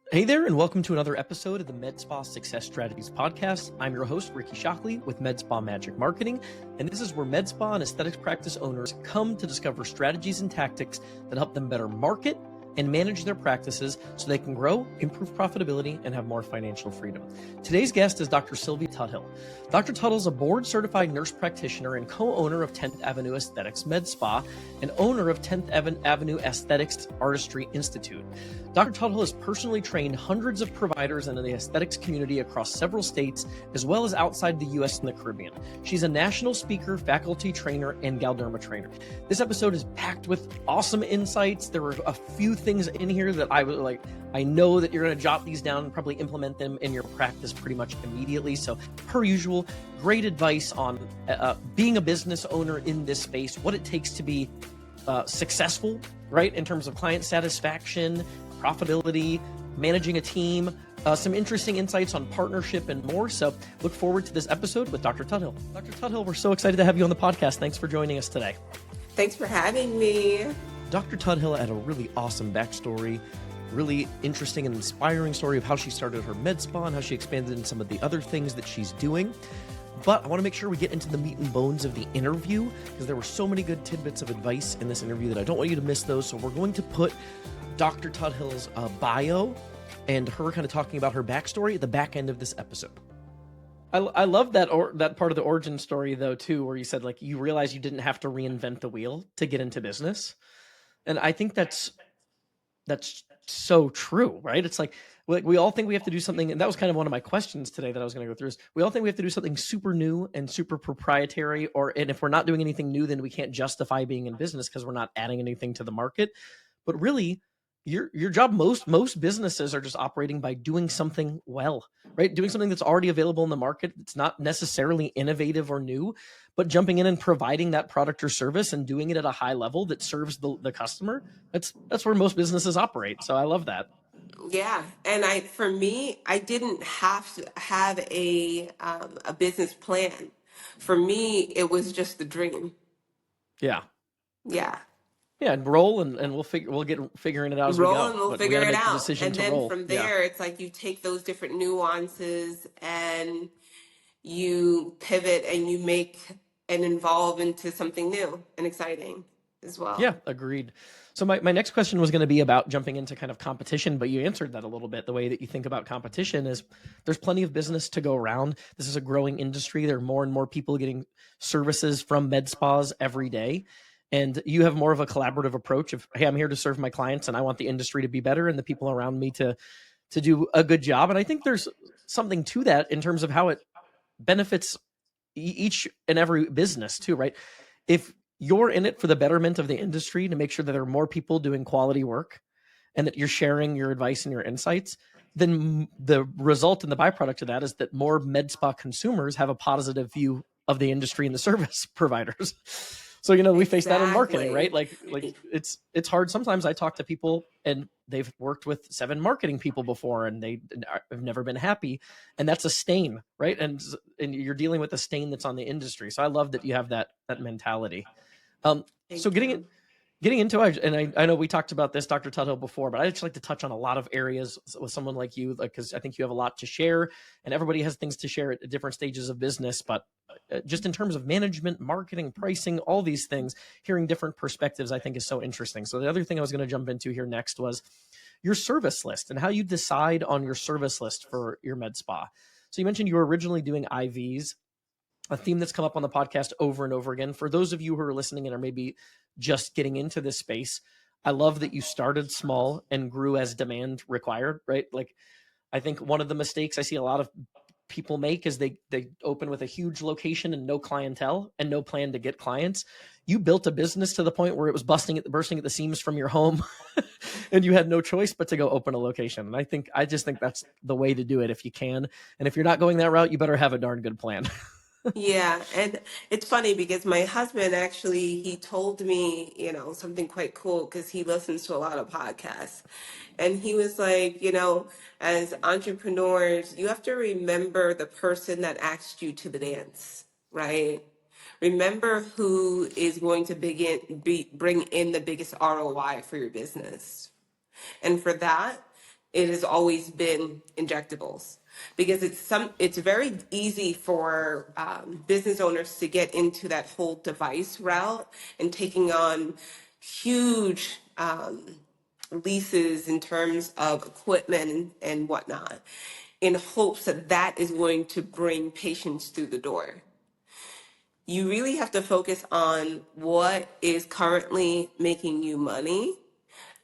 Hey there, and welcome to another episode of the MedSpa Success Strategies Podcast. I'm your host, Ricky Shockley with MedSpa Magic Marketing, and this is where MedSpa and aesthetics practice owners come to discover strategies and tactics that help them better market and manage their practices so they can grow, improve profitability, and have more financial freedom. Today's guest is Dr. Silvia Tuthill. Dr. Tuthill is a board-certified nurse practitioner and co-owner of 10th Avenue Aesthetics Med Spa and owner of 10th Avenue Aesthetics Artistry Institute. Dr. Tuthill has personally trained hundreds of providers in the aesthetics community across several states, as well as outside the U.S. and the Caribbean. She's a national speaker, faculty trainer, and Galderma trainer. This episode is packed with awesome insights. There were a few things in here that I was like, I know that you're going to jot these down and probably implement them in your practice pretty much immediately. So, per usual, great advice on being a business owner in this space, what it takes to be successful, right, in terms of client satisfaction, profitability, managing a team, some interesting insights on partnership and more. So look forward to this episode with Dr. Tuthill. Dr. Tuthill, we're so excited to have you on the podcast. Thanks for joining us today. Thanks for having me. Dr. Tuthill had a really awesome backstory, really interesting and inspiring story of how she started her med spa and how she expanded in some of the other things that she's doing. But I want to make sure we get into the meat and bones of the interview because there were so many good tidbits of advice in this interview that I don't want you to miss those. So we're going to put Dr. Tuthill's bio and her kind of talking about her backstory at the back end of this episode. I love that that part of the origin story though too, where you said like you realize you didn't have to reinvent the wheel to get into business, and I think that's so true, right? It's like we all think we have to do something, and that was kind of one of my questions today that I was going to go through. Is we all think we have to do something super new and super proprietary, and if we're not doing anything new, then we can't justify being in business because we're not adding anything to the market. But really, your job, most businesses are just operating by doing something well, right? Doing something that's already available in the market. It's not necessarily innovative or new, but jumping in and providing that product or service and doing it at a high level that serves the customer. That's where most businesses operate. So I love that. Yeah, and for me, I didn't have to have a business plan. For me, it was just the dream. Yeah. Yeah. Yeah, and roll and we'll figuring it out as we go. And we'll But figure we got to it make the out. decision And to then roll. from there, it's like you take those different nuances and you pivot and you make and evolve into something new and exciting as well. Yeah, agreed. So my next question was going to be about jumping into kind of competition, but you answered that a little bit. The way that you think about competition is there's plenty of business to go around. This is a growing industry. There are more and more people getting services from med spas every day. And you have more of a collaborative approach of, hey, I'm here to serve my clients and I want the industry to be better and the people around me to do a good job. And I think there's something to that in terms of how it benefits each and every business too, right? If you're in it for the betterment of the industry to make sure that there are more people doing quality work and that you're sharing your advice and your insights, then the result and the byproduct of that is that more med spa consumers have a positive view of the industry and the service providers. So, we face that in marketing, right? Like it's hard. Sometimes I talk to people and they've worked with 7 marketing people before and they have never been happy. And that's a stain, right? And you're dealing with a stain that's on the industry. So I love that you have that mentality. So getting into it, and I know we talked about this, Dr. Tuthill, before, but I'd just like to touch on a lot of areas with someone like you, because I think you have a lot to share and everybody has things to share at different stages of business. But just in terms of management, marketing, pricing, all these things, hearing different perspectives, I think is so interesting. So the other thing I was going to jump into here next was your service list and how you decide on your service list for your med spa. So you mentioned you were originally doing IVs, a theme that's come up on the podcast over and over again. For those of you who are listening and are maybe just getting into this space, I love that you started small and grew as demand required, right? Like, I think one of the mistakes I see a lot of people make is they open with a huge location and no clientele and no plan to get clients. You built a business to the point where it was bursting at the seams from your home and you had no choice but to go open a location. And I just think that's the way to do it if you can. And if you're not going that route, you better have a darn good plan. Yeah, and it's funny because my husband actually he told me, something quite cool because he listens to a lot of podcasts. And he was like, as entrepreneurs, you have to remember the person that asked you to the dance, right? Remember who is going to bring in the biggest ROI for your business. And for that, it has always been injectables, because it's very easy for business owners to get into that whole device route and taking on huge leases in terms of equipment and whatnot, in hopes that that is going to bring patients through the door. You really have to focus on what is currently making you money,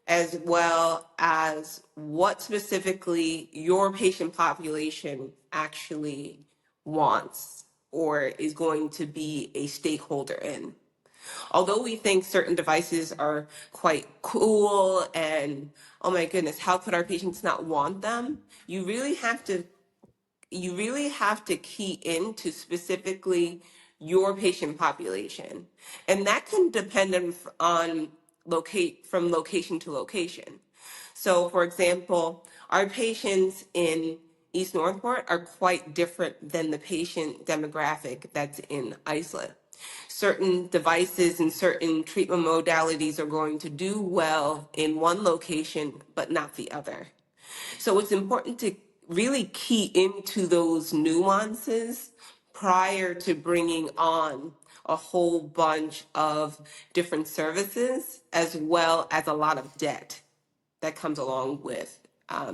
as well as what specifically your patient population actually wants or is going to be a stakeholder in. Although we think certain devices are quite cool and, oh my goodness, how could our patients not want them? You really have to key into specifically your patient population. And that can depend on locate from location to location. So for example, our patients in East Northport are quite different than the patient demographic that's in Iceland. Certain devices and certain treatment modalities are going to do well in one location, but not the other. So it's important to really key into those nuances prior to bringing on a whole bunch of different services, as well as a lot of debt that comes along with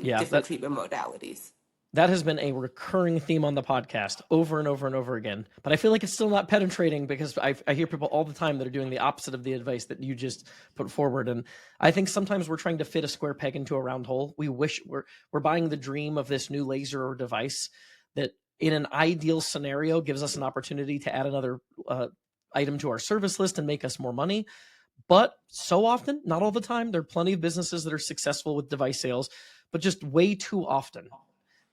Yeah, different treatment modalities. that has been a recurring theme on the podcast over and over and over again. But I feel like it's still not penetrating, because I hear people all the time that are doing the opposite of the advice that you just put forward. And I think sometimes we're trying to fit a square peg into a round hole. We wish we're buying the dream of this new laser or device that, in an ideal scenario, gives us an opportunity to add another item to our service list and make us more money. But so often, not all the time, there are plenty of businesses that are successful with device sales, but just way too often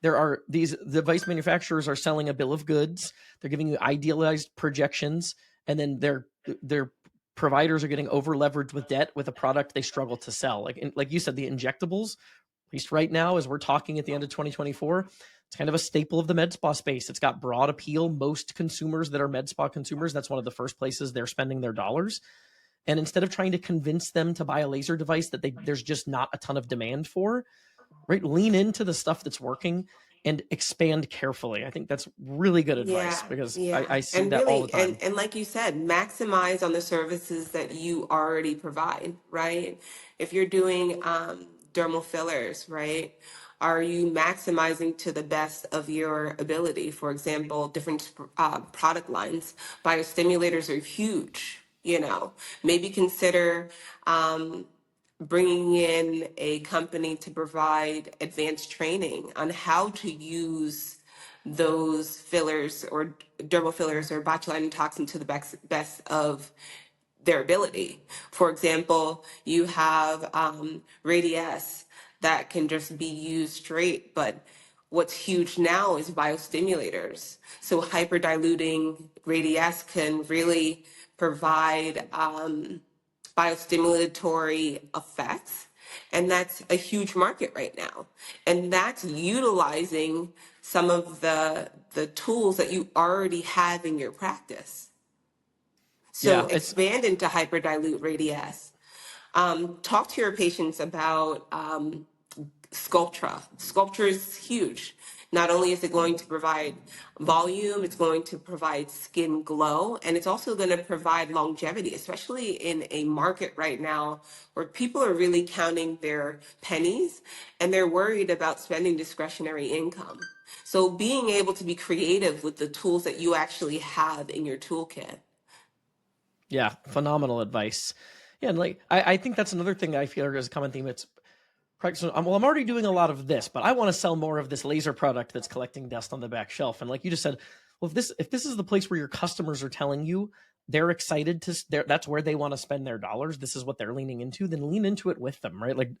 there are these device manufacturers are selling a bill of goods. They're giving you idealized projections, and then their providers are getting over leveraged with debt with a product they struggle to sell. Like you said, the injectables, at least right now, as we're talking at the end of 2024, it's kind of a staple of the med spa space. It's got broad appeal. Most consumers that are med spa consumers, that's one of the first places they're spending their dollars. And instead of trying to convince them to buy a laser device that there's just not a ton of demand for, right? Lean into the stuff that's working and expand carefully. I think that's really good advice, Yeah, because yeah. I see And that all the really, and, time. and like you said, maximize on the services that you already provide, right? If you're doing dermal fillers, right? Are you maximizing to the best of your ability? For example, different product lines. Biostimulators are huge, Maybe consider bringing in a company to provide advanced training on how to use those fillers or dermal fillers or botulinum toxin to the best of their ability. For example, you have Radiesse that can just be used straight, but what's huge now is biostimulators. So hyperdiluting Radiesse can really provide biostimulatory effects. And that's a huge market right now. And that's utilizing some of the tools that you already have in your practice. So Yeah, it's expand into hyperdilute Radiesse. Talk to your patients about Sculptra. Sculptra is huge. Not only is it going to provide volume, it's going to provide skin glow, and it's also going to provide longevity, especially in a market right now where people are really counting their pennies and they're worried about spending discretionary income. So being able to be creative with the tools that you actually have in your toolkit. yeah, phenomenal advice. Yeah, and like I think that's another thing I feel is a common theme. It's practice. Well, I'm already doing a lot of this, but I want to sell more of this laser product that's collecting dust on the back shelf. And like you just said, well, if this is the place where your customers are telling you they're excited that's where they want to spend their dollars, this is what they're leaning into, then lean into it with them, right? Like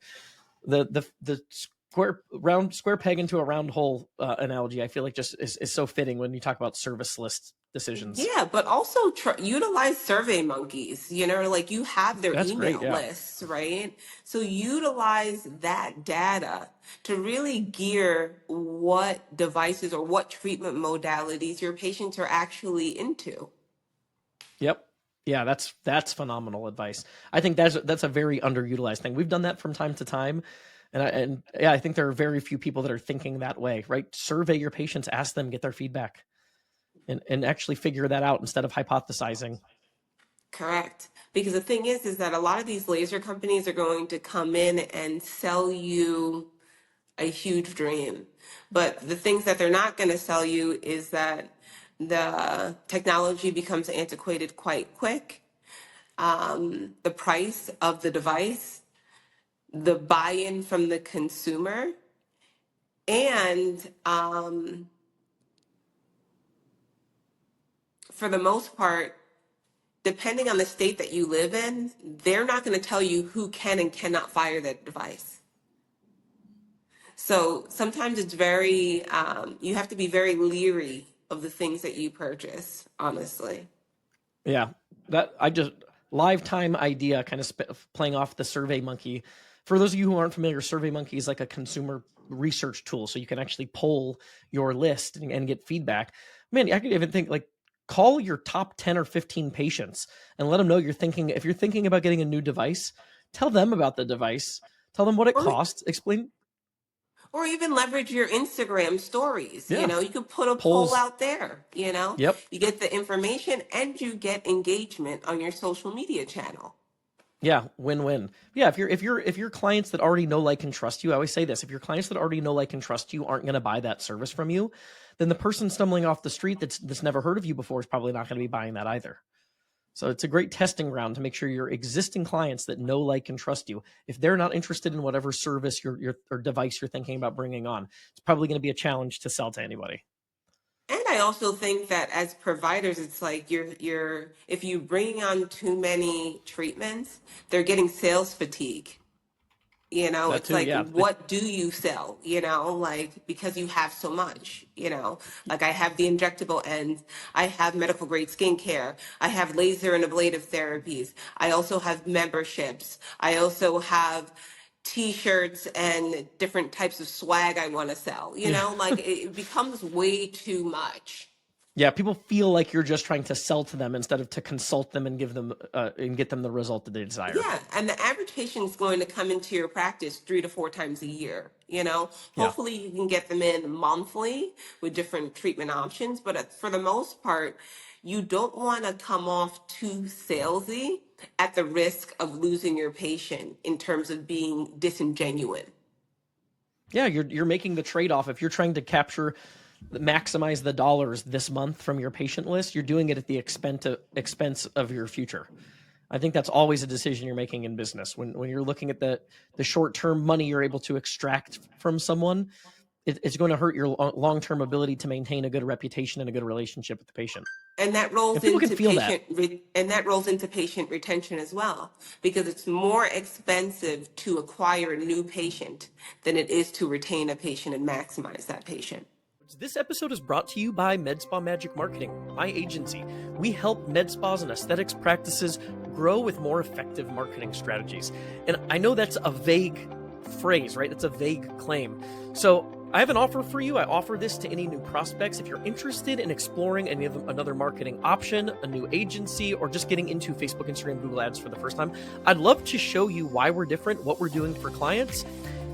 the square peg into a round hole analogy, I feel like just is so fitting when you talk about service list decisions. Yeah, but also utilize survey monkeys, like you have their That's great. email Yeah. lists, right? So utilize that data to really gear what devices or what treatment modalities your patients are actually into. Yep. Yeah, that's phenomenal advice. I think that's a very underutilized thing. We've done that from time to time. And yeah, I think there are very few people that are thinking that way, right? Survey your patients, ask them, get their feedback, and actually figure that out instead of hypothesizing. Correct. Because the thing is that a lot of these laser companies are going to come in and sell you a huge dream. But the things that they're not going to sell you is that the technology becomes antiquated quite quick. The price of the device, the buy-in from the consumer, and for the most part, depending on the state that you live in, they're not going to tell you who can and cannot fire that device. So sometimes it's very, you have to be very leery of the things that you purchase, honestly. Yeah, that I just lifetime idea kind of playing off the Survey Monkey. For those of you who aren't familiar, Survey Monkey is like a consumer research tool, so you can actually poll your list and get feedback. Man, I could even think like call your top 10 or 15 patients and let them know you're thinking. If you're thinking about getting a new device, tell them about the device. Tell them what it Or, costs. Explain. or even leverage your Instagram stories. Yeah, You could put a poll polls. out there, Yep. you get the information and you get engagement on your social media channel. Yeah, win-win. Yeah, if your clients that already know, like, and trust you, I always say this, if your clients that already know, like, and trust you aren't going to buy that service from you, then the person stumbling off the street that's never heard of you before is probably not going to be buying that either. So it's a great testing ground to make sure your existing clients that know, like, and trust you, if they're not interested in whatever service or device you're thinking about bringing on, it's probably going to be a challenge to sell to anybody. And I also think that as providers, it's like if you bring on too many treatments, they're getting sales fatigue. That It's too, like, yeah. what do you sell? Like, because you have so much, like I have the injectable ends, I have medical grade skincare, I have laser and ablative therapies, I also have memberships, I also have t-shirts and different types of swag I want to sell, Yeah. like it becomes way too much. Yeah, people feel like you're just trying to sell to them instead of to consult them and give them and get them the result that they desire. Yeah, and the average patient is going to come into your practice 3 to 4 times a year. Yeah. Hopefully you can get them in monthly with different treatment options, but for the most part, you don't want to come off too salesy at the risk of losing your patient in terms of being disingenuous. Yeah, you're making the trade-off. If you're trying to maximize the dollars this month from your patient list, you're doing it at the expense of your future. I think that's always a decision you're making in business. When you're looking at the short-term money you're able to extract from someone, it's going to hurt your long-term ability to maintain a good reputation and a good relationship with the patient. And that And rolls people can into feel that. patient retention as well, because it's more expensive to acquire a new patient than it is to retain a patient and maximize that patient. This episode is brought to you by MedSpa Magic Marketing, my agency. We help med spas and aesthetics practices grow with more effective marketing strategies. And I know that's a vague phrase, right? It's a vague claim. So I have an offer for you. I offer this to any new prospects. If you're interested in exploring another marketing option, a new agency, or just getting into Facebook, Instagram, Google Ads for the first time, I'd love to show you why we're different, what we're doing for clients.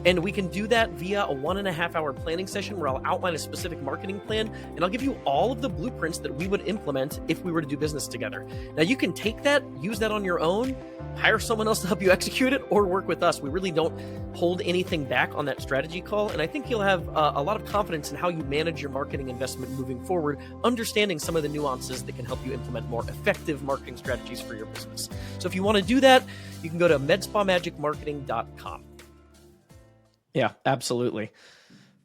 And we can do that via a 1.5 hour planning session where I'll outline a specific marketing plan and I'll give you all of the blueprints that we would implement if we were to do business together. Now you can take that, use that on your own, hire someone else to help you execute it, or work with us. We really don't hold anything back on that strategy call. And I think you'll have a lot of confidence in how you manage your marketing investment moving forward, understanding some of the nuances that can help you implement more effective marketing strategies for your business. So if you want to do that, you can go to medspamagicmarketing.com. Yeah, absolutely.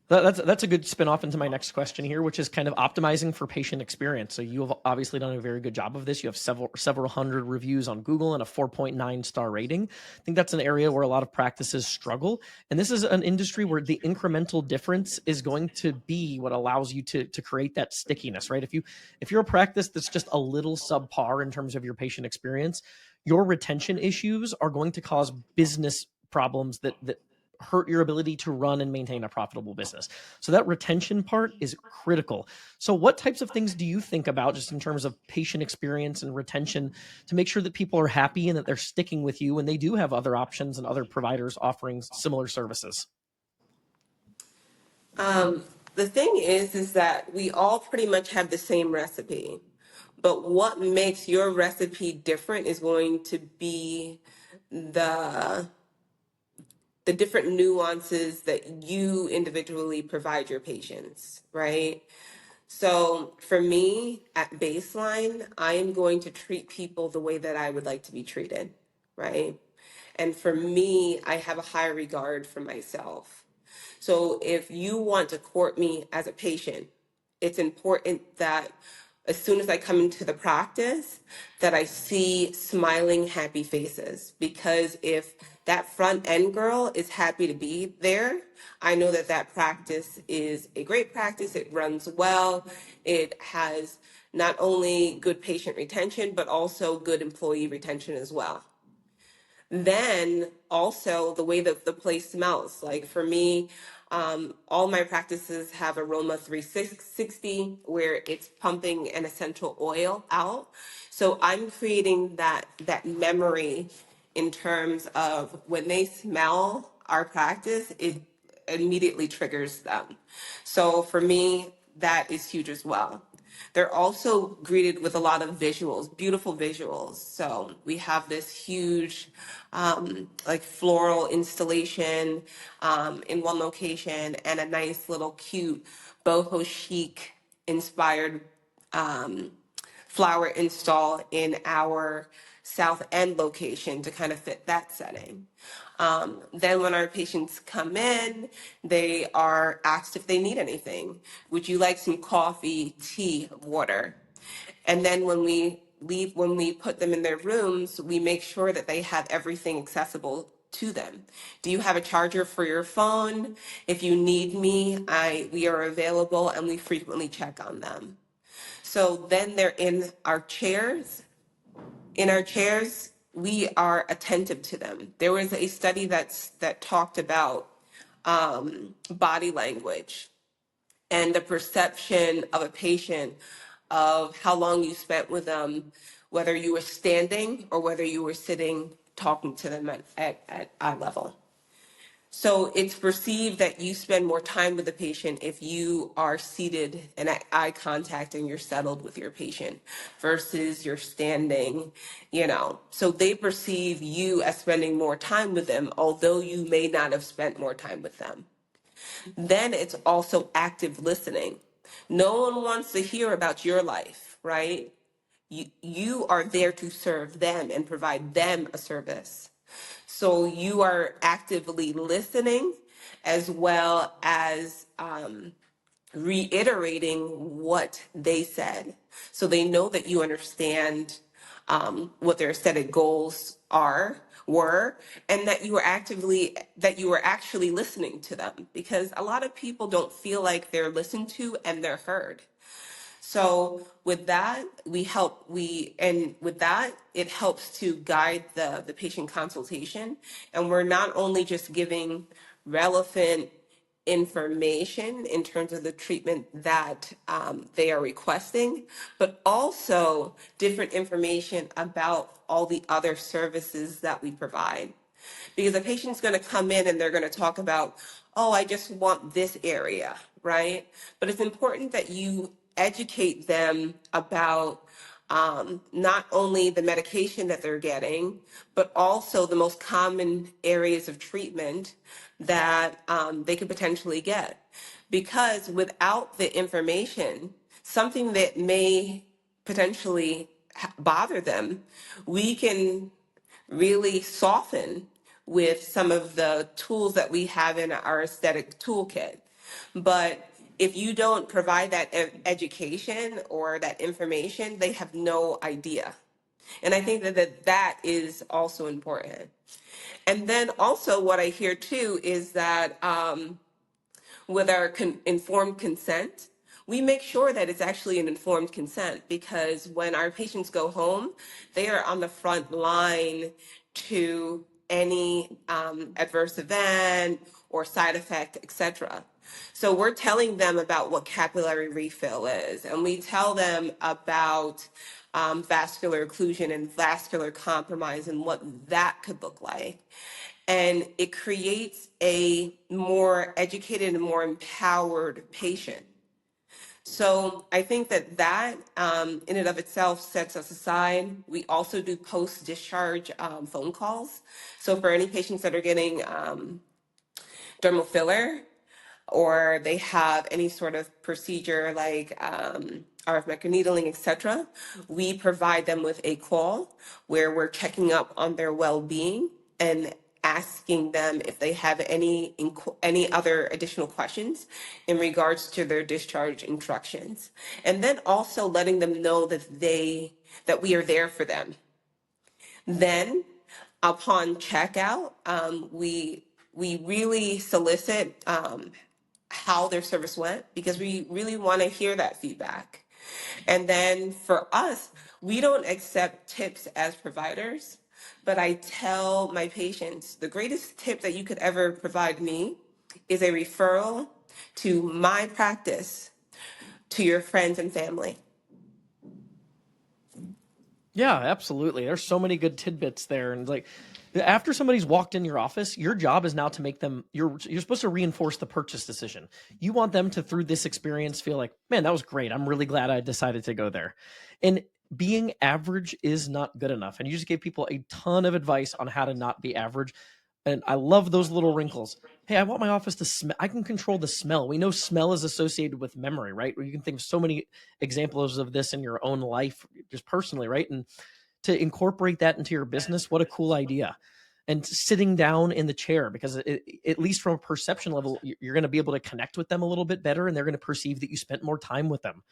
That's a good spin-off into my next question here, which is kind of optimizing for patient experience. So you have obviously done a very good job of this. You have several hundred reviews on Google and a 4.9 star rating. I think that's an area where a lot of practices struggle. And this is an industry where the incremental difference is going to be what allows you to create that stickiness, right? If you're a practice that's just a little subpar in terms of your patient experience, your retention issues are going to cause business problems that hurt your ability to run and maintain a profitable business. So that retention part is critical. So what types of things do you think about just in terms of patient experience and retention to make sure that people are happy and that they're sticking with you when they do have other options and other providers offering similar services? The thing is that we all pretty much have the same recipe. But what makes your recipe different is going to be the the different nuances that you individually provide your patients, right? So for me, at baseline, I am going to treat people the way that I would like to be treated, right? And for me, I have a high regard for myself. So if you want to court me as a patient, it's important that as soon as I come into the practice, that I see smiling, happy faces. Because if that front end girl is happy to be there, I know that that practice is a great practice. It runs well. It has not only good patient retention, but also good employee retention as well. Then also the way that the place smells. Like for me, all my practices have Aroma 360 where it's pumping an essential oil out. So I'm creating that memory in terms of when they smell our practice, it immediately triggers them. So for me, that is huge as well. They're also greeted with a lot of visuals, beautiful visuals. So we have this huge, like floral installation in one location, and a nice little cute boho chic inspired flower install in our South End location to kind of fit that setting. Then when our patients come in, they are asked if they need anything. Would you like some coffee, tea, water? And then when we leave, when we put them in their rooms, we make sure that they have everything accessible to them. Do you have a charger for your phone? If you need me, we are available, and we frequently check on them. So then they're in our chairs. In our chairs, we are attentive to them. There was a study that talked about body language and the perception of a patient of how long you spent with them, whether you were standing or whether you were sitting talking to them at eye level. So it's perceived that you spend more time with the patient if you are seated and at eye contact and you're settled with your patient versus you're standing, you know. So they perceive you as spending more time with them, although you may not have spent more time with them. Then it's also active listening. No one wants to hear about your life, right? You are there to serve them and provide them a service. So you are actively listening as well as reiterating what they said. So they know that you understand what their aesthetic goals were, and that you were actually listening to them, because a lot of people don't feel like they're listened to and they're heard. So with that, with that, it helps to guide the patient consultation. And we're not only just giving relevant information in terms of the treatment that they are requesting, but also different information about all the other services that we provide. Because a patient's going to come in and they're going to talk about, oh, I just want this area, right? But it's important that you educate them about not only the medication that they're getting, but also the most common areas of treatment that they could potentially get. Because without the information, something that may potentially bother them, we can really soften with some of the tools that we have in our aesthetic toolkit. But if you don't provide that education or that information, they have no idea. And I think that is also important. And then also what I hear too is that with our informed consent, we make sure that it's actually an informed consent, because when our patients go home, they are on the front line to any adverse event or side effect, etc. So we're telling them about what capillary refill is, and we tell them about vascular occlusion and vascular compromise and what that could look like. And it creates a more educated and more empowered patient. So I think that in and of itself sets us aside. We also do post-discharge phone calls. So for any patients that are getting dermal filler, or they have any sort of procedure like RF microneedling, etc., we provide them with a call where we're checking up on their well-being and asking them if they have any other additional questions in regards to their discharge instructions, and then also letting them know that we are there for them. Then, upon checkout, we really solicit how their service went, because we really want to hear that feedback. And then for us, we don't accept tips as providers, but I tell my patients the greatest tip that you could ever provide me is a referral to my practice to your friends and family. Yeah, absolutely. There's so many good tidbits there. And like, after somebody's walked in your office, your job is now to make them, you're supposed to reinforce the purchase decision. You want them to, through this experience, feel like, man, that was great. I'm really glad I decided to go there. And being average is not good enough. And you just gave people a ton of advice on how to not be average. And I love those little wrinkles. Hey, I want my office to smell. I can control the smell. We know smell is associated with memory, right? You can think of so many examples of this in your own life, just personally, right? And to incorporate that into your business, what a cool idea. And sitting down in the chair, because at least from a perception level, you're going to be able to connect with them a little bit better, and they're going to perceive that you spent more time with them.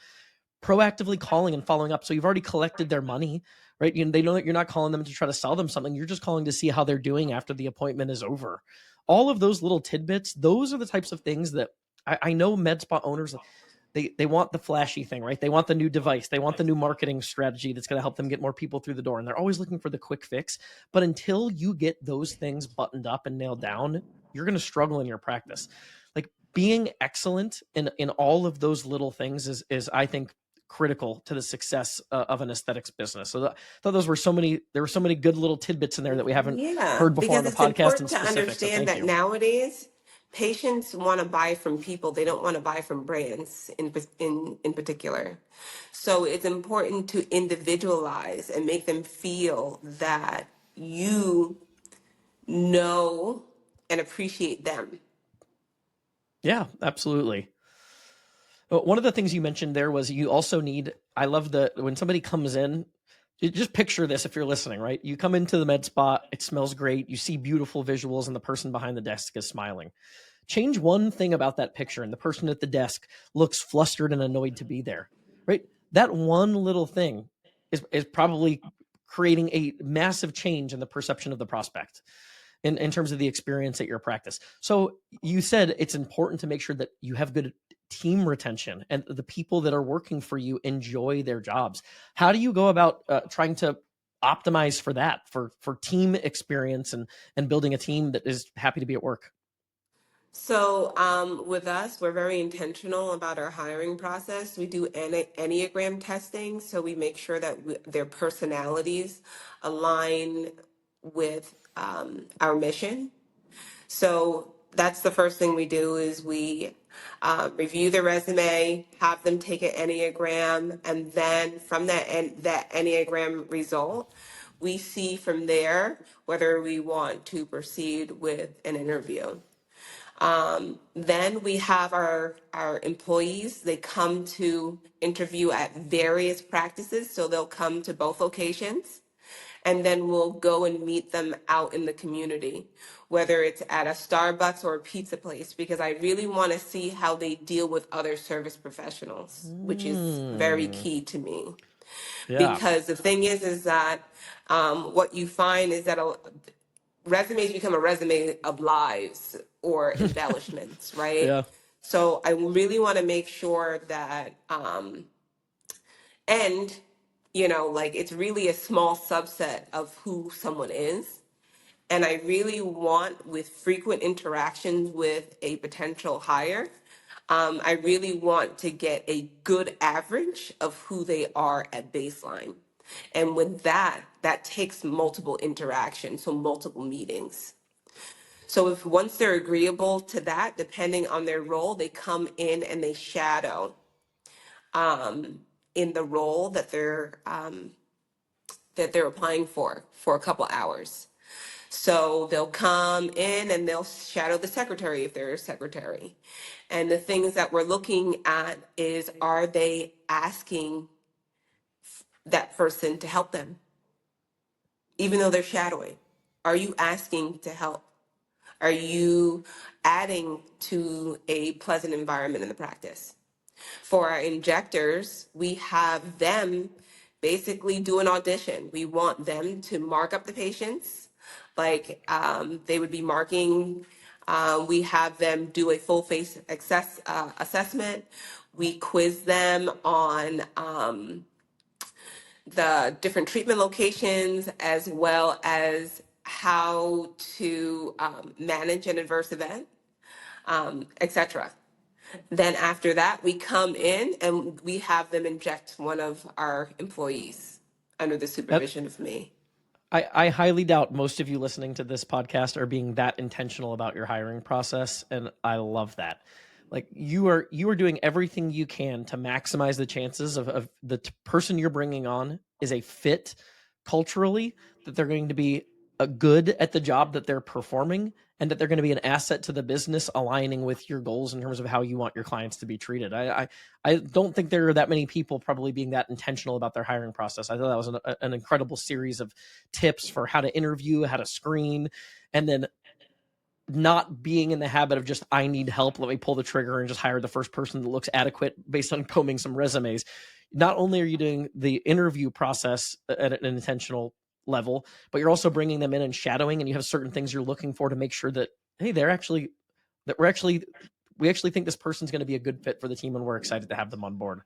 Proactively calling and following up. So you've already collected their money, right? They know that you're not calling them to try to sell them something. You're just calling to see how they're doing after the appointment is over. All of those little tidbits, those are the types of things that I know med spa owners, they want the flashy thing, right? They want the new device. They want the new marketing strategy that's going to help them get more people through the door. And they're always looking for the quick fix. But until you get those things buttoned up and nailed down, you're going to struggle in your practice. Like, being excellent in all of those little things is I think, critical to the success of an aesthetics business. So I thought there were so many good little tidbits in there that we haven't Yeah, heard before on because the it's podcast in important to specific. So understand thank that you. nowadays patients want to buy from people. They don't want to buy from brands in particular. So it's important to individualize and make them feel that you know and appreciate them. Yeah, absolutely. One of the things you mentioned there was you also need, I love when somebody comes in, just picture this if you're listening, right? You come into the med spa, it smells great, you see beautiful visuals, and the person behind the desk is smiling. Change one thing about that picture, and the person at the desk looks flustered and annoyed to be there, right? That one little thing is probably creating a massive change in the perception of the prospect in terms of the experience at your practice. So you said it's important to make sure that you have good team retention and the people that are working for you enjoy their jobs. How do you go about trying to optimize for that, for team experience and building a team that is happy to be at work? So with us, we're very intentional about our hiring process. We do Enneagram testing, so we make sure that their personalities align with our mission. So that's the first thing we do is we review their resume, have them take an Enneagram, and then from that Enneagram result, we see from there whether we want to proceed with an interview. Then we have our employees. They come to interview at various practices, so they'll come to both locations, and then we'll go and meet them out in the community, whether it's at a Starbucks or a pizza place, because I really want to see how they deal with other service professionals, which is very Mm, key to me. yeah. Because the thing is that what you find is that resumes become a resume of lives or embellishments, right? Yeah. So I really want to make sure that, and like it's really a small subset of who someone is. And I really want, with frequent interactions with a potential hire, I really want to get a good average of who they are at baseline. And with that, that takes multiple interactions, so multiple meetings. So if once they're agreeable to that, depending on their role, they come in and they shadow in the role that they're applying for a couple hours. So they'll come in and they'll shadow the secretary if they're a secretary. And the things that we're looking at is, are they asking that person to help them, even though they're shadowing? Are you asking to help? Are you adding to a pleasant environment in the practice? For our injectors, we have them basically do an audition. We want them to mark up the patients, like they would be marking. We have them do a full face assessment. We quiz them on the different treatment locations, as well as how to manage an adverse event, etc. Then after that, we come in and we have them inject one of our employees under the That supervision of me. I highly doubt most of you listening to this podcast are being that intentional about your hiring process, and I love that. Like you are doing everything you can to maximize the chances of the person you're bringing on is a fit culturally, that they're going to be a good at the job that they're performing, and that they're going to be an asset to the business, aligning with your goals in terms of how you want your clients to be treated. I don't think there are that many people probably being that intentional about their hiring process. I thought that was an incredible series of tips for how to interview, how to screen, and then not being in the habit of just, I need help, let me pull the trigger and just hire the first person that looks adequate based on combing some resumes. Not only are you doing the interview process at an intentional level, but you're also bringing them in and shadowing, and you have certain things you're looking for to make sure that, hey, we actually think this person's going to be a good fit for the team, and we're excited to have them on board.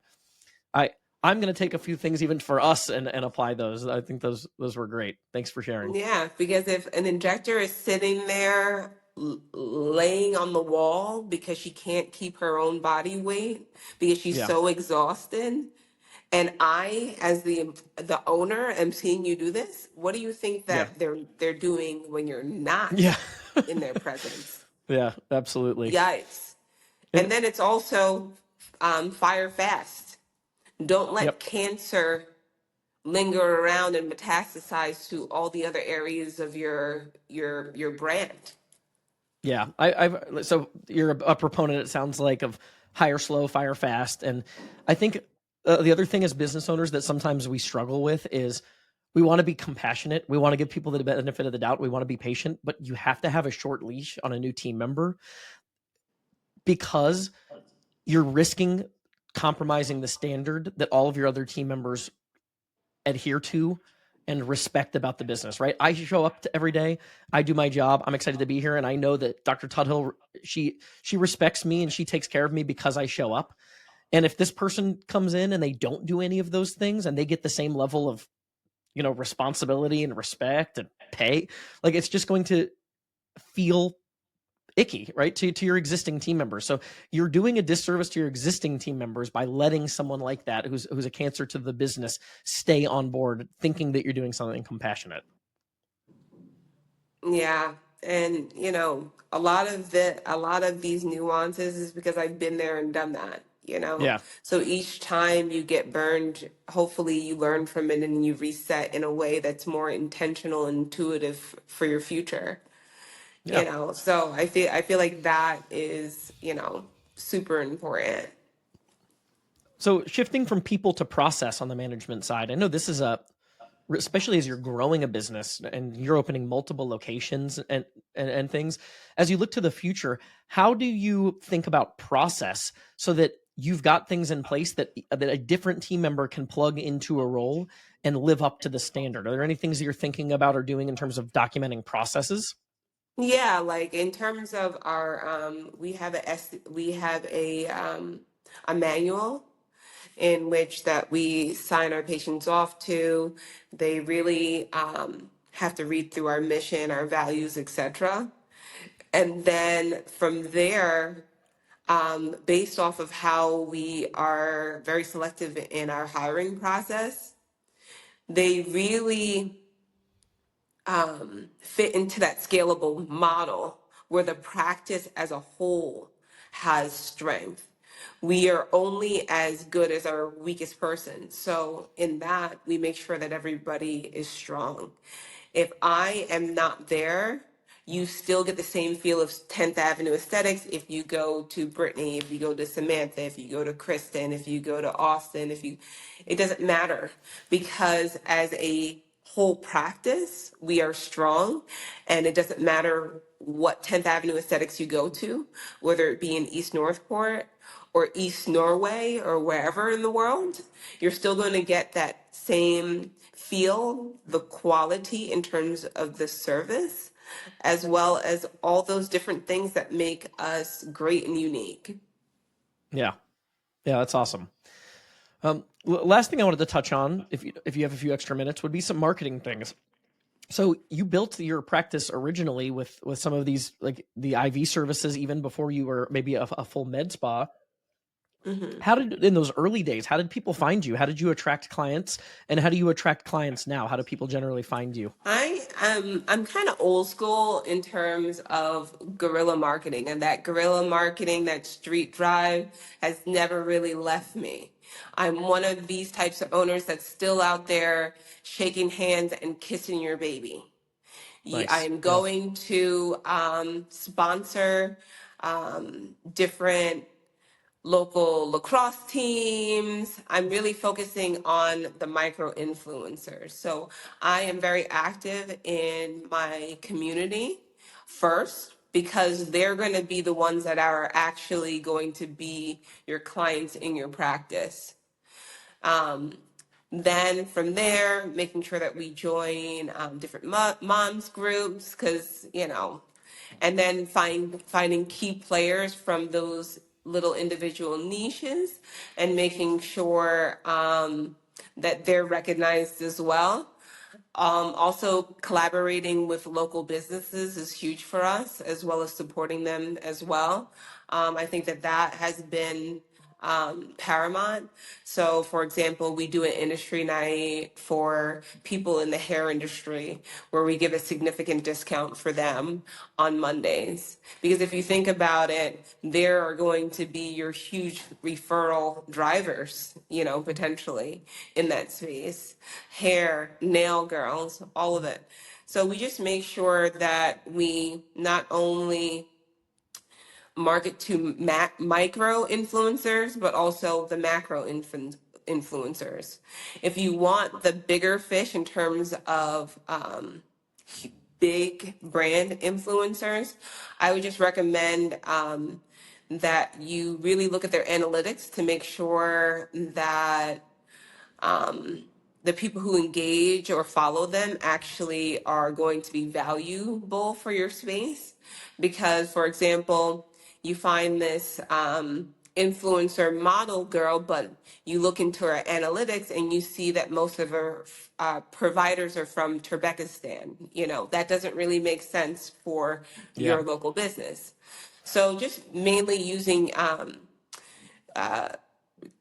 I I'm going to take a few things even for us and apply those. I think those were great. Thanks for sharing. Yeah, because if an injector is sitting there laying on the wall because she can't keep her own body weight because she's Yeah. so exhausted, and I, as the owner, am seeing you do this, what do you think Yeah. that they're doing when you're not Yeah. in their presence? Yeah, absolutely. Yikes. And And then it's also fire fast. Don't let yep. cancer linger around and metastasize to all the other areas of your brand. Yeah. So you're a proponent, it sounds like, of hire slow, fire fast. And I think the other thing as business owners that sometimes we struggle with is we want to be compassionate. We want to give people the benefit of the doubt. We want to be patient, but you have to have a short leash on a new team member, because you're risking compromising the standard that all of your other team members adhere to and respect about the business, right? I show up to every day. I do my job. I'm excited to be here. And I know that Dr. Tuthill, she respects me and she takes care of me because I show up. And if this person comes in and they don't do any of those things and they get the same level of, responsibility and respect and pay, like, it's just going to feel icky, right? To your existing team members. So you're doing a disservice to your existing team members by letting someone like that, who's a cancer to the business, stay on board, thinking that you're doing something compassionate. Yeah. And a lot of these nuances is because I've been there and done that. Yeah. So each time you get burned, hopefully you learn from it and you reset in a way that's more intentional, intuitive for your future. Yeah. So I feel like that is, super important. So shifting from people to process on the management side, I know this is especially as you're growing a business and you're opening multiple locations and things, as you look to the future, how do you think about process so that you've got things in place that a different team member can plug into a role and live up to the standard? Are there any things that you're thinking about or doing in terms of documenting processes? Yeah, like in terms of our we have a manual in which that we sign our patients off to. They really have to read through our mission, our values, etc. And then from there, based off of how we are very selective in our hiring process, they really fit into that scalable model where the practice as a whole has strength. We are only as good as our weakest person. So, in that, we make sure that everybody is strong. If I am not there, you still get the same feel of 10th Avenue aesthetics if you go to Brittany, if you go to Samantha, if you go to Kristen, if you go to Austin, it doesn't matter, because as a whole practice, we are strong, and it doesn't matter what 10th Avenue aesthetics you go to, whether it be in East Northport or East Norway or wherever in the world, you're still going to get that same feel, the quality in terms of the service, as well as all those different things that make us great and unique. Yeah. Yeah, that's awesome. Last thing I wanted to touch on, if you have a few extra minutes, would be some marketing things. So you built your practice originally with some of these, like the IV services, even before you were maybe a full med spa. Mhm. How did, in those early days, how did people find you? How did you attract clients, and how do you attract clients now? How do people generally find you? I'm kind of old school in terms of guerrilla marketing, and that guerrilla marketing, that street drive, has never really left me. I'm one of these types of owners that's still out there shaking hands and kissing your baby. I Nice. am Yeah. going to sponsor different local lacrosse teams. I'm really focusing on the micro influencers. So I am very active in my community first, because they're going to be the ones that are actually going to be your clients in your practice. Then from there, making sure that we join different moms groups, because and then finding key players from those little individual niches, and making sure that they're recognized as well. Also, collaborating with local businesses is huge for us, as well as supporting them as well. I think that has been paramount. So, for example, we do an industry night for people in the hair industry where we give a significant discount for them on Mondays. Because if you think about it, there are going to be your huge referral drivers, potentially in that space. Hair, nail girls, all of it. So we just make sure that we not only market to micro influencers, but also the macro influencers. If you want the bigger fish in terms of big brand influencers, I would just recommend that you really look at their analytics to make sure that the people who engage or follow them actually are going to be valuable for your space. Because, for example, you find this influencer model girl, but you look into her analytics and you see that most of her providers are from Turkmenistan. That doesn't really make sense for Yeah. your local business. So just mainly using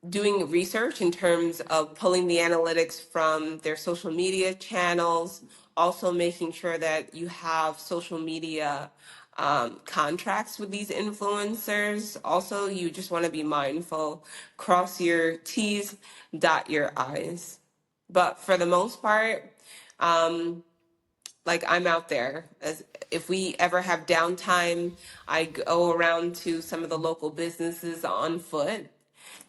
doing research in terms of pulling the analytics from their social media channels, also making sure that you have social media contracts with these influencers. Also, you just want to be mindful, cross your T's, dot your I's. But for the most part, like, I'm out there. As if we ever have downtime, I go around to some of the local businesses on foot,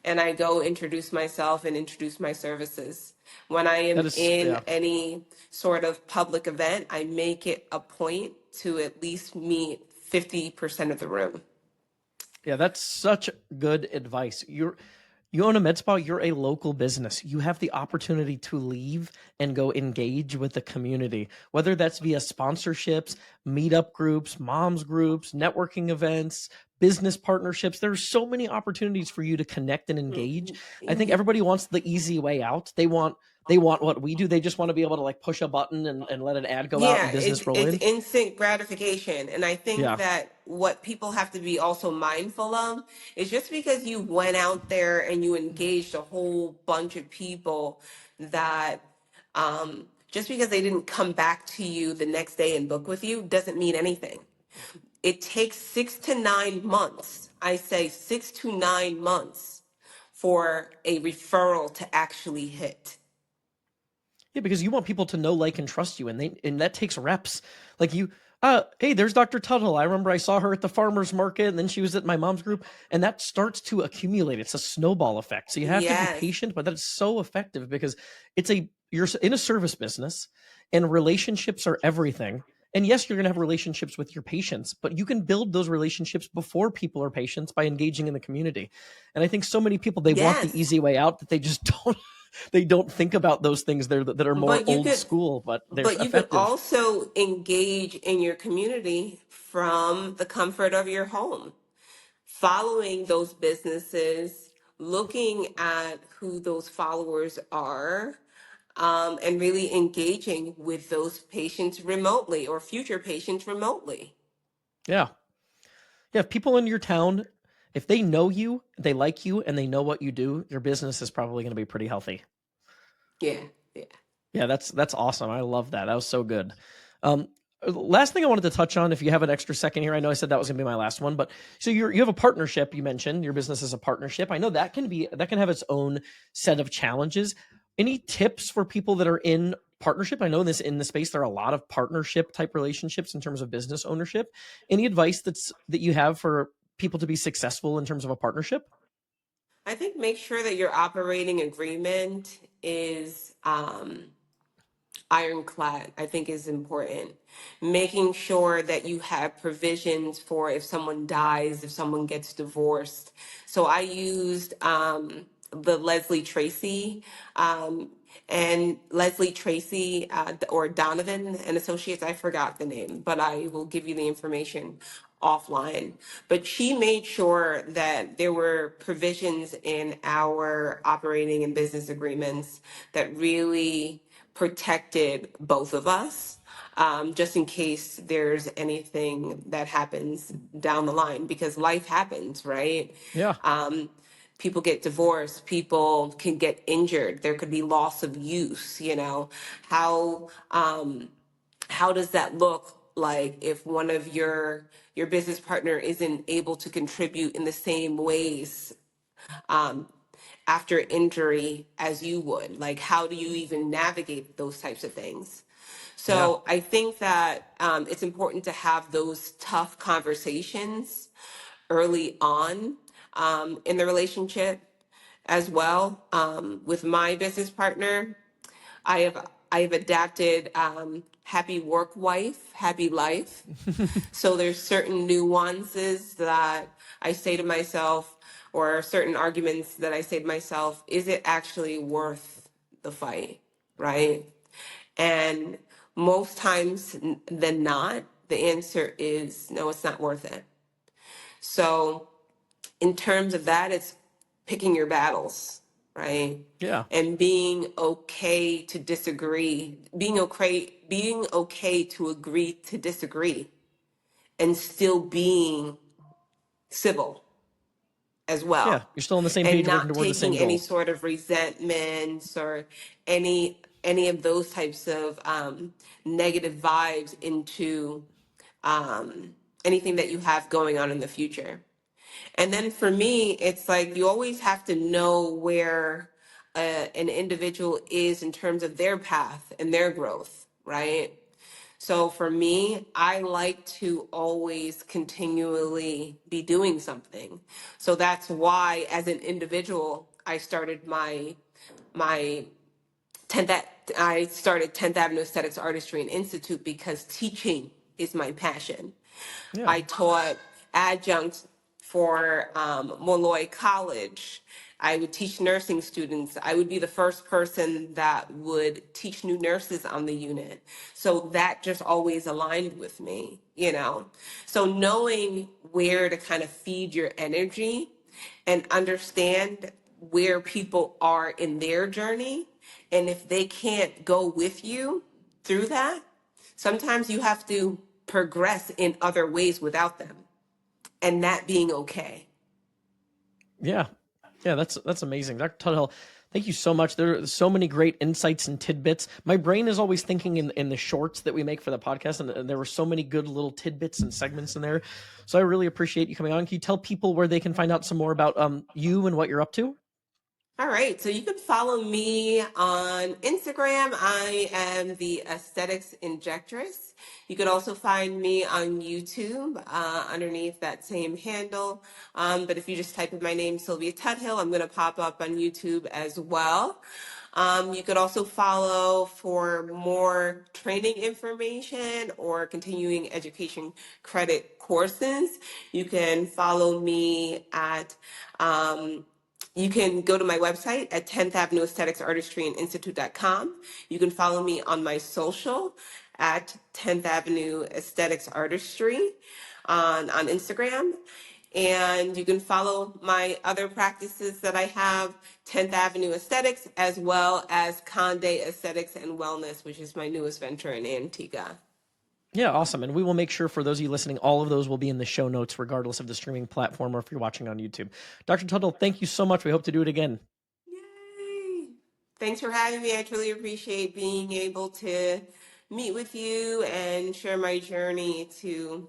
and I go introduce myself and introduce my services. When I That am is, in yeah. any sort of public event, I make it a point to at least meet 50% of the room. Yeah, that's such good advice. You own a med spa, you're a local business. You have the opportunity to leave and go engage with the community, whether that's via sponsorships, meetup groups, moms groups, networking events, business partnerships. There's so many opportunities for you to connect and engage. I think Y- everybody wants the easy way out. They want what we do. They just want to be able to like push a button and let an ad go out Yeah, and business roll it's in. instant gratification. And I think Yeah. that what people have to be also mindful of is just because you went out there and you engaged a whole bunch of people that just because they didn't come back to you the next day and book with you doesn't mean anything. It takes 6 to 9 months. I say 6 to 9 months for a referral to actually hit. Yeah, because you want people to know, like, and trust you, and that takes reps. Like hey, there's Dr. Tuthill. I remember I saw her at the farmers market, and then she was at my mom's group, and that starts to accumulate. It's a snowball effect. So you have to be Yes. patient, but that's so effective because you're in a service business, and relationships are everything. And yes, you're going to have relationships with your patients, but you can build those relationships before people are patients by engaging in the community. And I think so many people, they want the Yes. easy way out that they just don't think about those things there that are more But you old could school, but they're but you could effective. also engage in your community from the comfort of your home, following those businesses, looking at who those followers are, and really engaging with those patients remotely or future patients remotely. Yeah. Yeah. If people in your town, if they know you, they like you, and they know what you do, your business is probably going to be pretty healthy. Yeah, yeah. Yeah, that's awesome. I love that. That was so good. Um, Last thing I wanted to touch on, if you have an extra second here, I know I said that was going to be my last one, but so you have a partnership. You mentioned your business is a partnership. I know that can have its own set of challenges. Any tips for people that are in partnership? I know in the space there are a lot of partnership type relationships in terms of business ownership. Any advice that you have for people to be successful in terms of a partnership? I think make sure that your operating agreement is ironclad, I think is important. Making sure that you have provisions for if someone dies, if someone gets divorced. So I used the Leslie Tracy and Leslie Tracy or Donovan and Associates. I forgot the name, but I will give you the information offline. But she made sure that there were provisions in our operating and business agreements that really protected both of us, just in case there's anything that happens down the line, because life happens, right? Yeah. Um, People get divorced, people can get injured, there could be loss of use, you know. How does that look like if one of your business partner isn't able to contribute in the same ways um, after injury as you would? Like, how do you even navigate those types of things? Yeah. So I think that it's important to have those tough conversations early on in the relationship as well. With my business partner, I have adapted happy work wife, happy life. So there's certain nuances that I say to myself, or certain arguments that I say to myself, is it actually worth the fight, right? And most times than not, the answer is no, it's not worth it. So in terms of that, it's picking your battles, right? Yeah. And being okay to disagree, being okay to agree to disagree, and still being civil as Yeah. well, You're still on the same and page working not toward the same taking any goal. sort of resentments or any of those types of negative vibes into anything that you have going on in the future. And then for me, it's like you always have to know where an individual is in terms of their path and their growth, right? So for me, I like to always continually be doing something. So that's why, as an individual, I started my 10th I started 10th Avenue Aesthetics Artistry and Institute because teaching is my passion. Yeah. I taught adjunct for Molloy College. I would teach nursing students. I would be the first person that would teach new nurses on the unit. So that just always aligned with me, you know. So knowing where to kind of feed your energy and understand where people are in their journey, and if they can't go with you through that, sometimes you have to progress in other ways without them, and that being okay. Yeah. Yeah, that's amazing. Dr. Tuthill, thank you so much. There are so many great insights and tidbits. My brain is always thinking in the shorts that we make for the podcast, and there were so many good little tidbits and segments in there. So I really appreciate you coming on. Can you tell people where they can find out some more about you and what you're up to? All right, so you can follow me on Instagram. I am the Aesthetics Injectress. You can also find me on YouTube underneath that same handle. But if you just type in my name, Silvia Tuthill, I'm going to pop up on YouTube as well. You could also follow for more training information or continuing education credit courses. You can follow me at you can go to my website at 10th Avenue Aesthetics Artistry and Institute.com. You can follow me on my social at 10th Avenue Aesthetics Artistry on Instagram. And you can follow my other practices that I have, 10th Avenue Aesthetics, as well as Conde Aesthetics and Wellness, which is my newest venture in Antigua. Yeah, awesome. And we will make sure for those of you listening, all of those will be in the show notes, regardless of the streaming platform or if you're watching on YouTube. Dr. Tuthill, thank you so much. We hope to do it again. Yay! Thanks for having me. I truly appreciate being able to meet with you and share my journey to,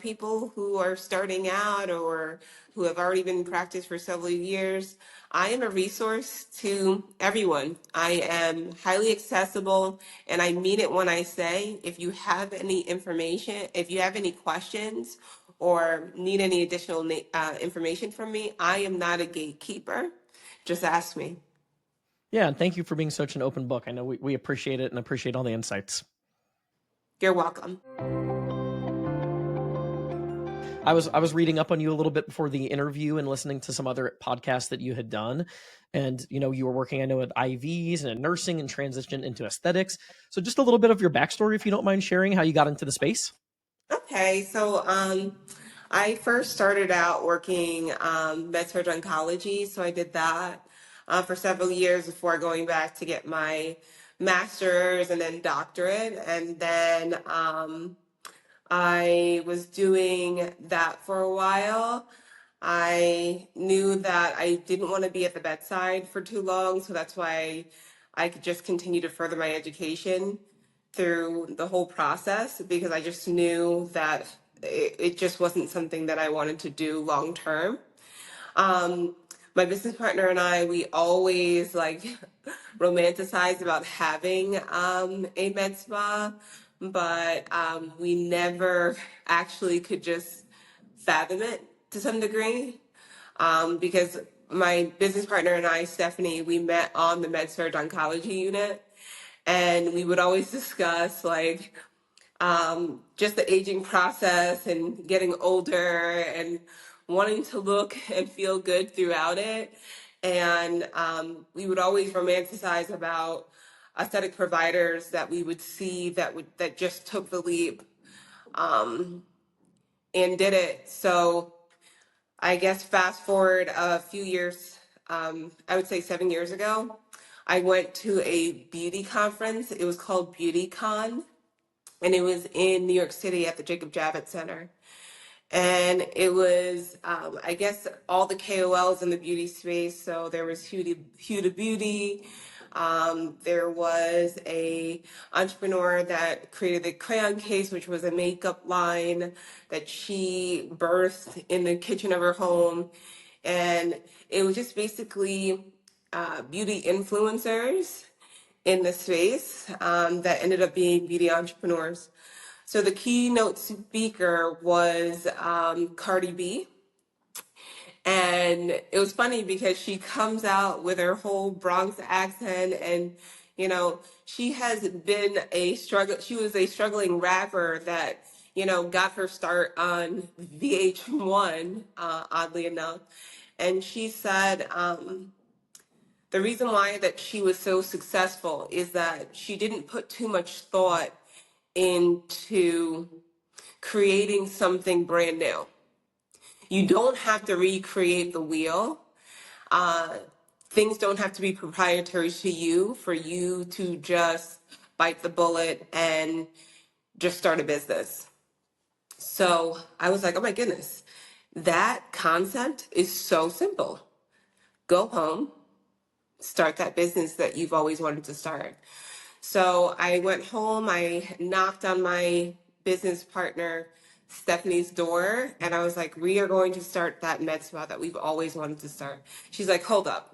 people who are starting out or who have already been in practice for several years. I am a resource to everyone. I am highly accessible, and I mean it when I say if you have any information, if you have any questions or need any additional information from me, I am not a gatekeeper. Just ask me. Yeah, and thank you for being such an open book. I know we appreciate it and appreciate all the insights. You're welcome. I was reading up on you a little bit before the interview and listening to some other podcasts that you had done. And, you were working, I know, with IVs and in nursing and transition into aesthetics. So just a little bit of your backstory, if you don't mind sharing how you got into the space. Okay, so I first started out working med-surg oncology, so I did that for several years before going back to get my master's and then doctorate, and then I was doing that for a while. I knew that I didn't want to be at the bedside for too long, so that's why I could just continue to further my education through the whole process because I just knew that it just wasn't something that I wanted to do long term. Um, my business partner and I, we always romanticize about having a med spa, but we never actually could just fathom it to some degree because my business partner and I, Stephanie, we met on the med-surg oncology unit, and we would always discuss just the aging process and getting older and wanting to look and feel good throughout it. And we would always romanticize about aesthetic providers that we would see that just took the leap and did it. So I guess fast forward a few years, I would say 7 years ago, I went to a beauty conference. It was called BeautyCon, and it was in New York City at the Jacob Javits Center. And it was, I guess, all the KOLs in the beauty space. So there was Huda Beauty. There was a entrepreneur that created the Crayon Case, which was a makeup line that she birthed in the kitchen of her home. And it was just basically beauty influencers in the space that ended up being beauty entrepreneurs. So the keynote speaker was Cardi B. And it was funny because she comes out with her whole Bronx accent and, she has been she was a struggling rapper that, got her start on VH1, oddly enough. And she said the reason why that she was so successful is that she didn't put too much thought into creating something brand new. You don't have to recreate the wheel. Uh, Things don't have to be proprietary to you for you to just bite the bullet and just start a business. So I was like, oh my goodness, that concept is so simple. Go home, start that business that you've always wanted to start. So I went home, I knocked on my business partner Stephanie's door, and I was like, we are going to start that med spa that we've always wanted to start. She's like, hold up,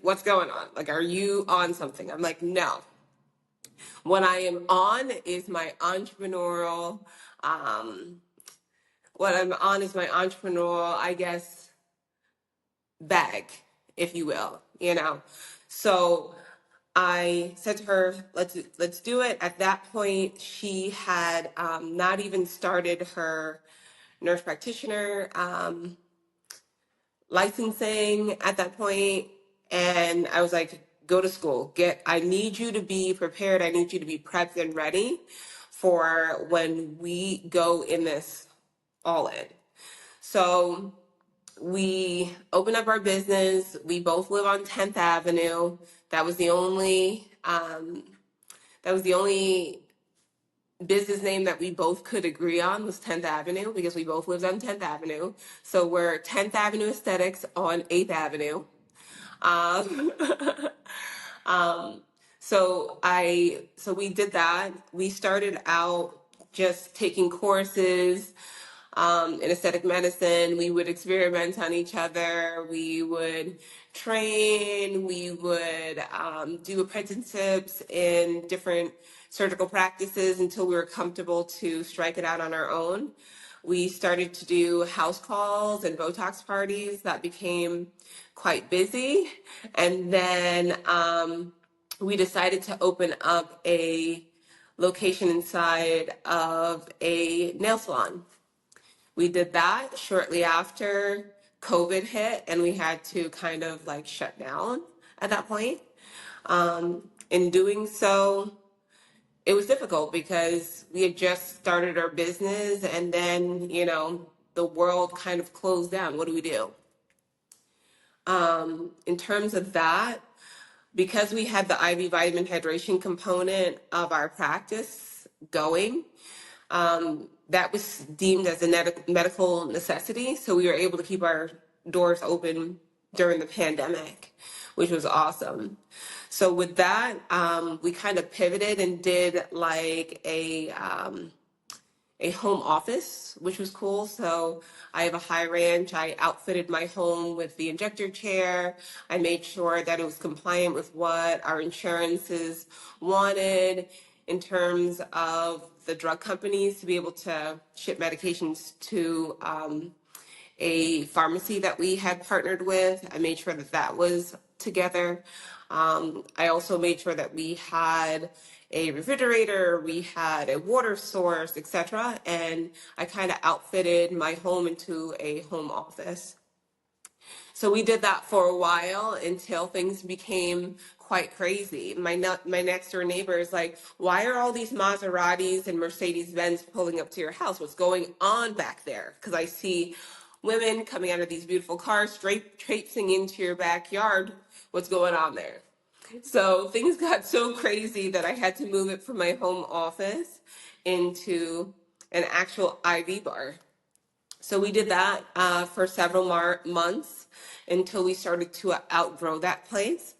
what's going on? Like, are you on something? I'm like, no. What I am on is my entrepreneurial, I guess, bag, if you will, So I said to her, let's do it. At that point, she had not even started her nurse practitioner licensing at that point. And I was like, go to school. I need you to be prepared. I need you to be prepped and ready for when we go in this all in. So we opened up our business. We both live on 10th Avenue. That was the only business name that we both could agree on was 10th Avenue because we both lived on 10th Avenue. So we're 10th Avenue Aesthetics on 8th Avenue. Um, so we did that. We started out just taking courses in aesthetic medicine. We would experiment on each other. We would train. We would do apprenticeships in different surgical practices until we were comfortable to strike it out on our own. We started to do house calls and Botox parties. That became quite busy. And then we decided to open up a location inside of a nail salon. We did that shortly after COVID hit, and we had to kind of like shut down at that point. In doing so, it was difficult because we had just started our business, and then, the world kind of closed down. What do we do? In terms of that, because we had the IV vitamin hydration component of our practice going, that was deemed as a medical necessity. So we were able to keep our doors open during the pandemic, which was awesome. So with that, we kind of pivoted and did like a home office, which was cool. So I have a high ranch. I outfitted my home with the injector chair. I made sure that it was compliant with what our insurances wanted in terms of the drug companies to be able to ship medications to a pharmacy that we had partnered with. I made sure that that was together. I also made sure that we had a refrigerator, we had a water source, etc. And I kind of outfitted my home into a home office. So we did that for a while until things became quite crazy. My next door neighbor is like, why are all these Maseratis and Mercedes-Benz pulling up to your house? What's going on back there? Because I see women coming out of these beautiful cars, traipsing into your backyard. What's going on there? So things got so crazy that I had to move it from my home office into an actual IV bar. So we did that for several months until we started to outgrow that place.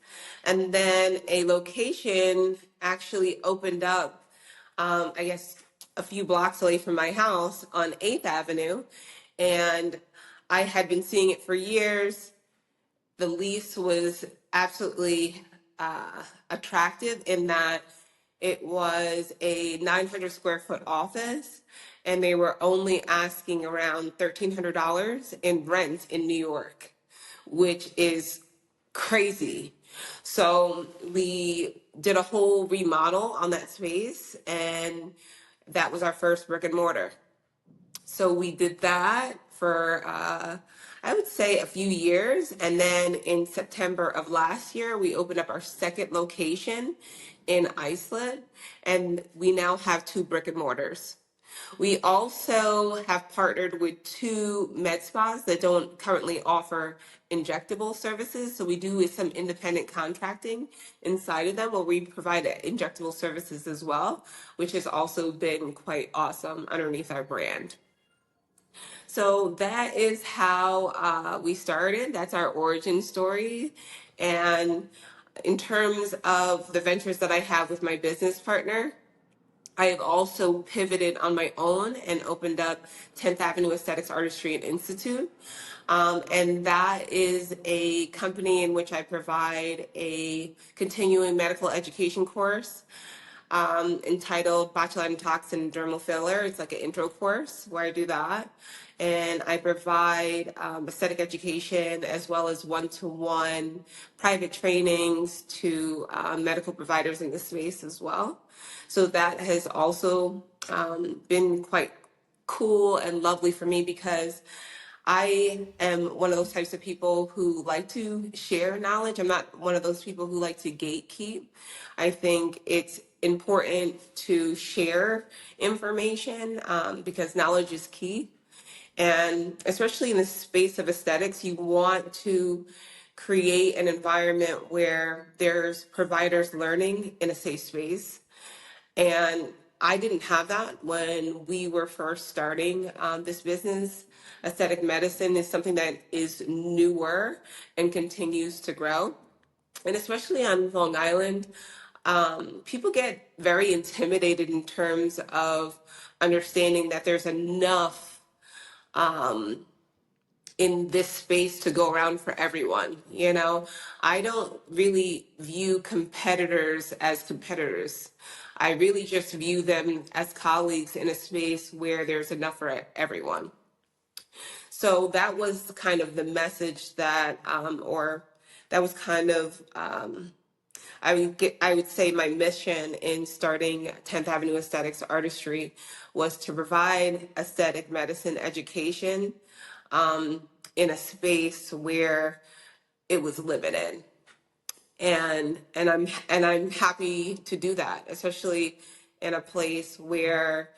And then a location actually opened up, I guess, a few blocks away from my house on 8th Avenue. And I had been seeing it for years. The lease was absolutely attractive in that it was a 900 square foot office, and they were only asking around $1,300 in rent in New York, which is crazy. So we did a whole remodel on that space, and that was our first brick and mortar. So we did that for, I would say, a few years. And then in September of last year, we opened up our second location in Iceland. And we now have 2 brick and mortars. We also have partnered with 2 med spas that don't currently offer injectable services. So we do some independent contracting inside of them where we provide injectable services as well, which has also been quite awesome underneath our brand. So that is how we started. That's our origin story. And in terms of the ventures that I have with my business partner, I have also pivoted on my own and opened up 10th Avenue Aesthetics Artistry and Institute. And that is a company in which I provide a continuing medical education course entitled Botulinum Toxin Dermal Filler. It's like an intro course where I do that. And I provide aesthetic education as well as one-to-one private trainings to medical providers in the space as well. So that has also been quite cool and lovely for me because I am one of those types of people who like to share knowledge. I'm not one of those people who like to gatekeep. I think it's important to share information because knowledge is key. And especially in the space of aesthetics, you want to create an environment where there's providers learning in a safe space. And I didn't have that when we were first starting this business. Aesthetic medicine is something that is newer and continues to grow. And especially on Long Island, people get very intimidated in terms of understanding that there's enough in this space to go around for everyone. You know, I don't really view competitors as competitors. I really just view them as colleagues in a space where there's enough for everyone. So that was kind of the message that, or that was kind of, I would say my mission in starting 10th Avenue Aesthetics Artistry was to provide aesthetic medicine education in a space where it was limited. And I'm happy to do that, especially in a place where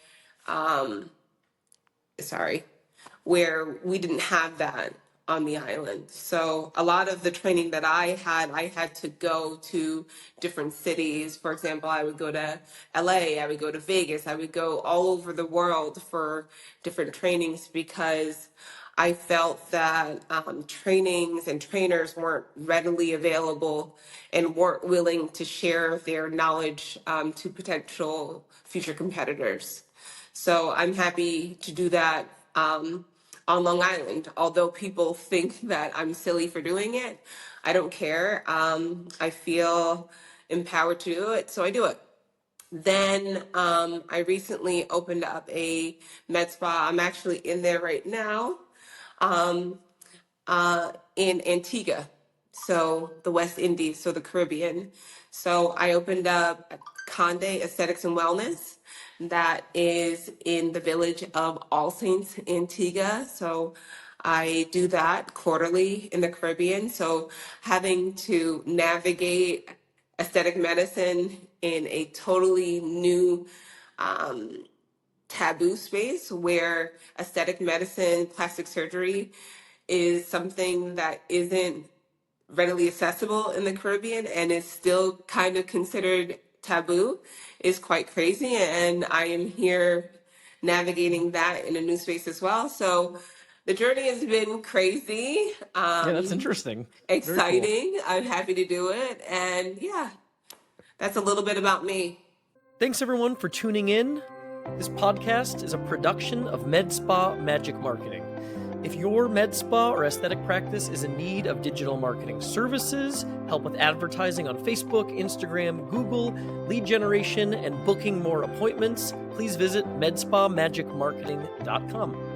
where we didn't have that on the island. So a lot of the training that I had to go to different cities. For example, I would go to LA, I would go to Vegas, I would go all over the world for different trainings because I felt that trainings and trainers weren't readily available and weren't willing to share their knowledge to potential future competitors. So I'm happy to do that on Long Island. Although people think that I'm silly for doing it, I don't care. I feel empowered to do it, so I do it. Then I recently opened up a med spa. I'm actually in there right now in Antigua, so the West Indies, so the Caribbean. So I opened up Conde Aesthetics and Wellness that is in the village of All Saints, Antigua. So I do that quarterly in the Caribbean. So having to navigate aesthetic medicine in a totally new taboo space where aesthetic medicine, plastic surgery is something that isn't readily accessible in the Caribbean and is still kind of considered taboo is quite crazy. And I am here navigating that in a new space as well. So the journey has been crazy. Yeah, that's interesting. Exciting. Cool. I'm happy to do it. And yeah, that's a little bit about me. Thanks everyone for tuning in. This podcast is a production of Med Spa Magic Marketing. If your med spa or aesthetic practice is in need of digital marketing services, help with advertising on Facebook, Instagram, Google, lead generation, and booking more appointments, please visit medspamagicmarketing.com.